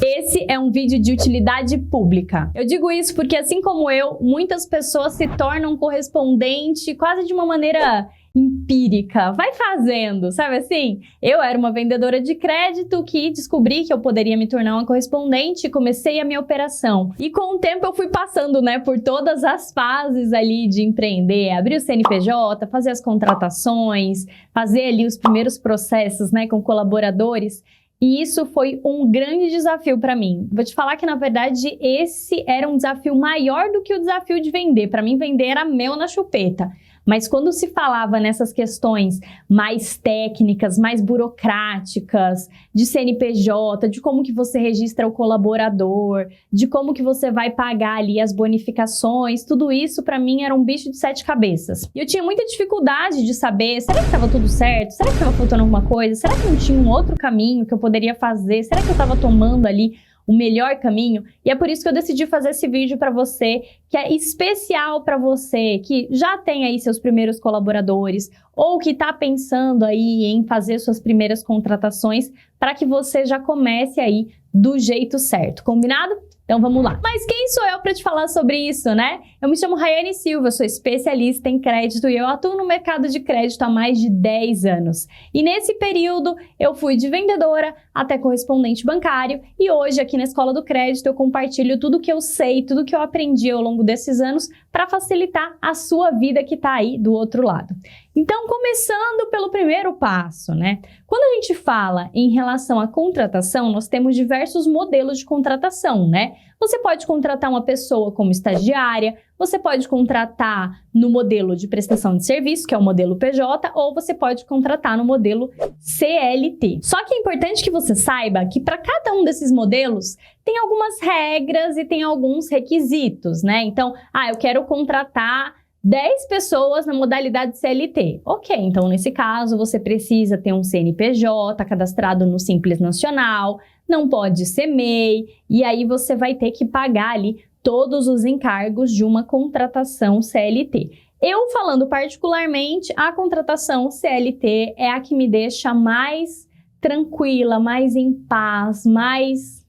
Esse é um vídeo de utilidade pública. Eu digo isso porque, assim como eu, muitas pessoas se tornam correspondente quase de uma maneira empírica, vai fazendo, sabe assim? Eu era uma vendedora de crédito que descobri que eu poderia me tornar uma correspondente e comecei a minha operação. E com o tempo eu fui passando, por todas as fases ali de empreender, abrir o CNPJ, fazer as contratações, fazer ali os primeiros processos, com colaboradores. E isso foi um grande desafio para mim. Vou te falar que, na verdade, esse era um desafio maior do que o desafio de vender. Para mim, vender era mel na chupeta. Mas quando se falava nessas questões mais técnicas, mais burocráticas, de CNPJ, de como que você registra o colaborador, de como que você vai pagar ali as bonificações, tudo isso para mim era um bicho de 7 cabeças. E eu tinha muita dificuldade de saber, será que estava tudo certo? Será que estava faltando alguma coisa? Será que não tinha um outro caminho que eu poderia fazer? Será que eu estava tomando ali o melhor caminho? E é por isso que eu decidi fazer esse vídeo para você, que é especial para você que já tem aí seus primeiros colaboradores ou que está pensando aí em fazer suas primeiras contratações, para que você já comece aí do jeito certo, combinado? Então vamos lá. Mas quem sou eu para te falar sobre isso, Eu me chamo Rayane Silva, sou especialista em crédito e eu atuo no mercado de crédito há mais de 10 anos. E nesse período eu fui de vendedora até correspondente bancário e hoje aqui na Escola do Crédito eu compartilho tudo que eu sei, tudo que eu aprendi ao longo desses anos para facilitar a sua vida que está aí do outro lado. Então, começando pelo primeiro passo, Quando a gente fala em relação à contratação, nós temos diversos modelos de contratação, Você pode contratar uma pessoa como estagiária, você pode contratar no modelo de prestação de serviço, que é o modelo PJ, ou você pode contratar no modelo CLT. Só que é importante que você saiba que para cada um desses modelos tem algumas regras e tem alguns requisitos, Então, eu quero contratar 10 pessoas na modalidade CLT. Ok, então nesse caso você precisa ter um CNPJ cadastrado no Simples Nacional, não pode ser MEI, e aí você vai ter que pagar ali todos os encargos de uma contratação CLT. Eu falando particularmente, a contratação CLT é a que me deixa mais tranquila, mais em paz, mais,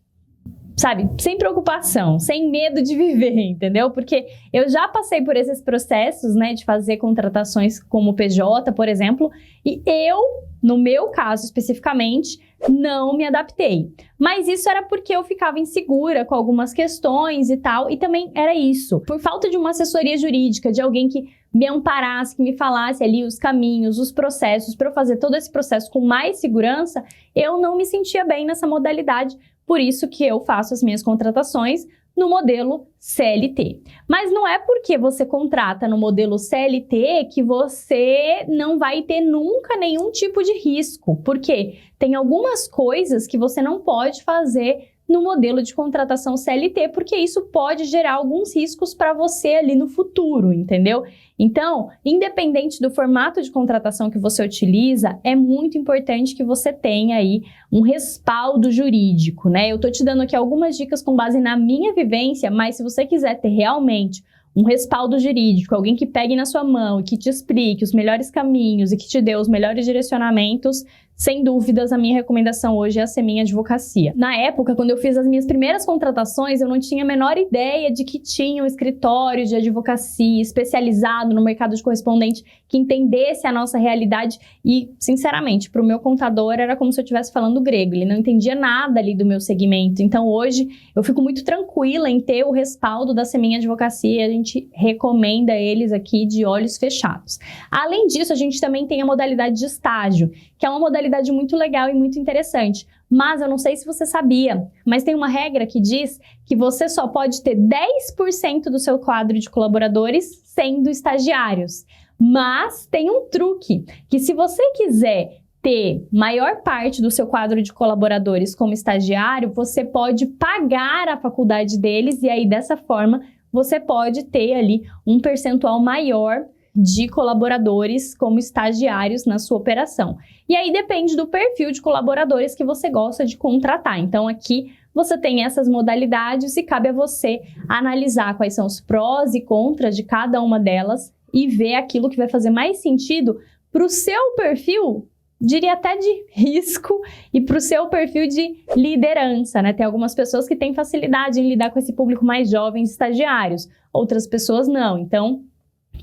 sem preocupação, sem medo de viver, entendeu? Porque eu já passei por esses processos, de fazer contratações como PJ, por exemplo, e eu, no meu caso especificamente, não me adaptei. Mas isso era porque eu ficava insegura com algumas questões e tal, e também era isso. Por falta de uma assessoria jurídica, de alguém que me amparasse, que me falasse ali os caminhos, os processos, para eu fazer todo esse processo com mais segurança, eu não me sentia bem nessa modalidade. Por isso que eu faço as minhas contratações no modelo CLT. Mas não é porque você contrata no modelo CLT que você não vai ter nunca nenhum tipo de risco. Porque tem algumas coisas que você não pode fazer no modelo de contratação CLT, porque isso pode gerar alguns riscos para você ali no futuro, entendeu? Então, independente do formato de contratação que você utiliza, é muito importante que você tenha aí um respaldo jurídico, Eu tô te dando aqui algumas dicas com base na minha vivência, mas se você quiser ter realmente um respaldo jurídico, alguém que pegue na sua mão e que te explique os melhores caminhos e que te dê os melhores direcionamentos, sem dúvidas, a minha recomendação hoje é a Semin Advocacia. Na época, quando eu fiz as minhas primeiras contratações, eu não tinha a menor ideia de que tinha um escritório de advocacia especializado no mercado de correspondente que entendesse a nossa realidade e, sinceramente, para o meu contador era como se eu estivesse falando grego, ele não entendia nada ali do meu segmento. Então, hoje, eu fico muito tranquila em ter o respaldo da Semin Advocacia e a gente recomenda eles aqui de olhos fechados. Além disso, a gente também tem a modalidade de estágio, que é uma modalidade muito legal e muito interessante. Mas eu não sei se você sabia, mas tem uma regra que diz que você só pode ter 10% do seu quadro de colaboradores sendo estagiários. Mas tem um truque, que se você quiser ter maior parte do seu quadro de colaboradores como estagiário, você pode pagar a faculdade deles e aí dessa forma você pode ter ali um percentual maior de colaboradores como estagiários na sua operação. E aí depende do perfil de colaboradores que você gosta de contratar. Então aqui você tem essas modalidades e cabe a você analisar quais são os prós e contras de cada uma delas e ver aquilo que vai fazer mais sentido para o seu perfil diria até de risco, e para o seu perfil de liderança, né? Tem algumas pessoas que têm facilidade em lidar com esse público mais jovem, estagiários, outras pessoas não. Então,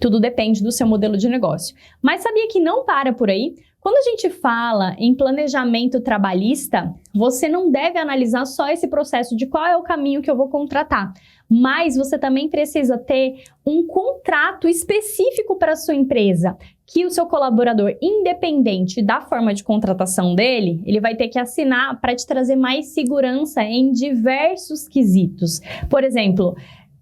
tudo depende do seu modelo de negócio. Mas sabia que não para por aí? Quando a gente fala em planejamento trabalhista, você não deve analisar só esse processo de qual é o caminho que eu vou contratar, mas você também precisa ter um contrato específico para a sua empresa, que o seu colaborador, independente da forma de contratação dele, ele vai ter que assinar para te trazer mais segurança em diversos quesitos. Por exemplo,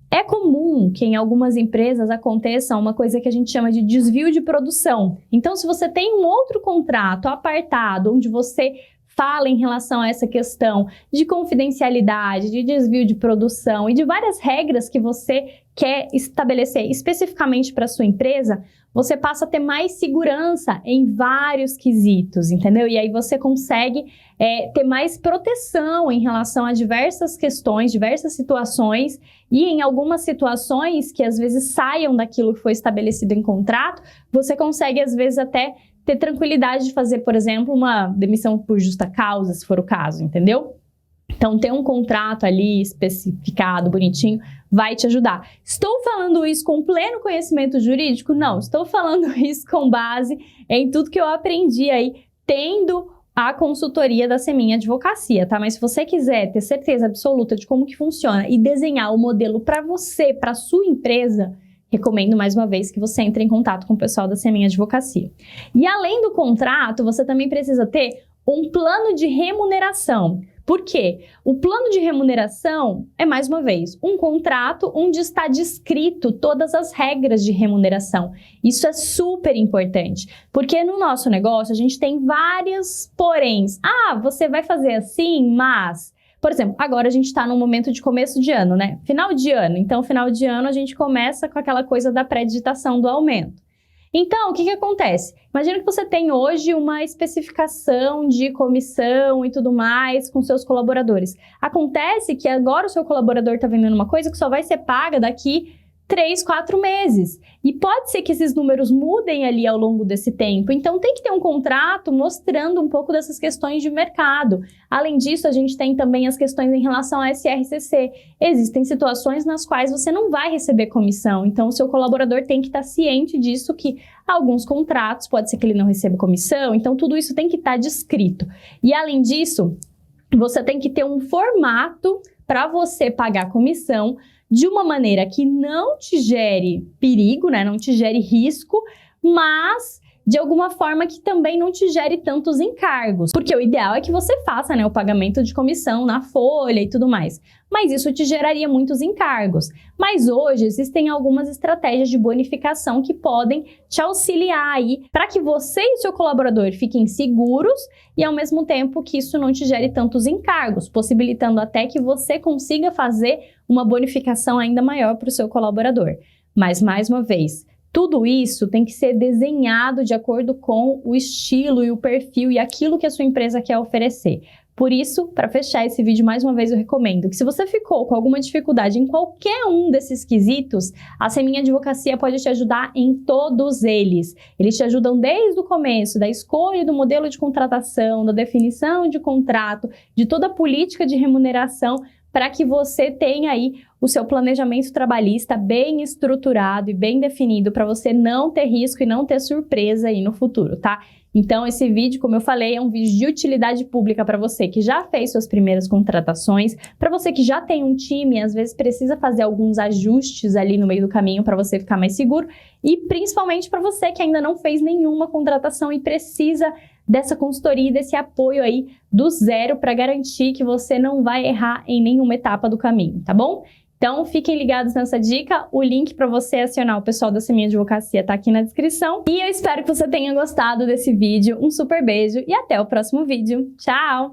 é comum que em algumas empresas aconteça uma coisa que a gente chama de desvio de produção. Então, se você tem um outro contrato apartado, onde você fala em relação a essa questão de confidencialidade, de desvio de produção e de várias regras que você quer estabelecer especificamente para a sua empresa, você passa a ter mais segurança em vários quesitos, entendeu? E aí você consegue ter mais proteção em relação a diversas questões, diversas situações, e em algumas situações que às vezes saiam daquilo que foi estabelecido em contrato, você consegue às vezes até ter tranquilidade de fazer, por exemplo, uma demissão por justa causa, se for o caso, entendeu? Então, ter um contrato ali especificado, bonitinho, vai te ajudar. Estou falando isso com pleno conhecimento jurídico? Não, estou falando isso com base em tudo que eu aprendi aí, tendo a consultoria da Semin Advocacia, tá? Mas se você quiser ter certeza absoluta de como que funciona e desenhar o modelo para você, para sua empresa, recomendo mais uma vez que você entre em contato com o pessoal da Semin Advocacia. E além do contrato, você também precisa ter um plano de remuneração. Por quê? O plano de remuneração é, mais uma vez, um contrato onde está descrito todas as regras de remuneração. Isso é super importante, porque no nosso negócio a gente tem várias poréns. Ah, você vai fazer assim, mas... Por exemplo, agora a gente está num momento de começo de ano, né? Final de ano. Então, final de ano a gente começa com aquela coisa da pré-digitação do aumento. Então, o que acontece? Imagina que você tem hoje uma especificação de comissão e tudo mais com seus colaboradores. Acontece que agora o seu colaborador está vendendo uma coisa que só vai ser paga daqui 3, 4 meses. E pode ser que esses números mudem ali ao longo desse tempo. Então, tem que ter um contrato mostrando um pouco dessas questões de mercado. Além disso, a gente tem também as questões em relação à SRCC. Existem situações nas quais você não vai receber comissão. Então, o seu colaborador tem que estar ciente disso, que alguns contratos, pode ser que ele não receba comissão. Então, tudo isso tem que estar descrito. E, além disso, você tem que ter um formato para você pagar comissão de uma maneira que não te gere perigo, né? Não te gere risco, mas de alguma forma que também não te gere tantos encargos. Porque o ideal é que você faça, né, o pagamento de comissão na folha e tudo mais. Mas isso te geraria muitos encargos. Mas hoje existem algumas estratégias de bonificação que podem te auxiliar aí para que você e o seu colaborador fiquem seguros e ao mesmo tempo que isso não te gere tantos encargos, possibilitando até que você consiga fazer uma bonificação ainda maior para o seu colaborador. Mas, mais uma vez, tudo isso tem que ser desenhado de acordo com o estilo e o perfil e aquilo que a sua empresa quer oferecer. Por isso, para fechar esse vídeo, mais uma vez eu recomendo que se você ficou com alguma dificuldade em qualquer um desses quesitos, a Semin Advocacia pode te ajudar em todos eles. Eles te ajudam desde o começo, da escolha do modelo de contratação, da definição de contrato, de toda a política de remuneração, para que você tenha aí o seu planejamento trabalhista bem estruturado e bem definido para você não ter risco e não ter surpresa aí no futuro, tá? Então, esse vídeo, como eu falei, é um vídeo de utilidade pública para você que já fez suas primeiras contratações, para você que já tem um time e às vezes precisa fazer alguns ajustes ali no meio do caminho para você ficar mais seguro, e principalmente para você que ainda não fez nenhuma contratação e precisa dessa consultoria e desse apoio aí do zero para garantir que você não vai errar em nenhuma etapa do caminho, tá bom? Então, fiquem ligados nessa dica, o link para você acionar o pessoal da Semin Advocacia tá aqui na descrição. E eu espero que você tenha gostado desse vídeo, um super beijo e até o próximo vídeo. Tchau!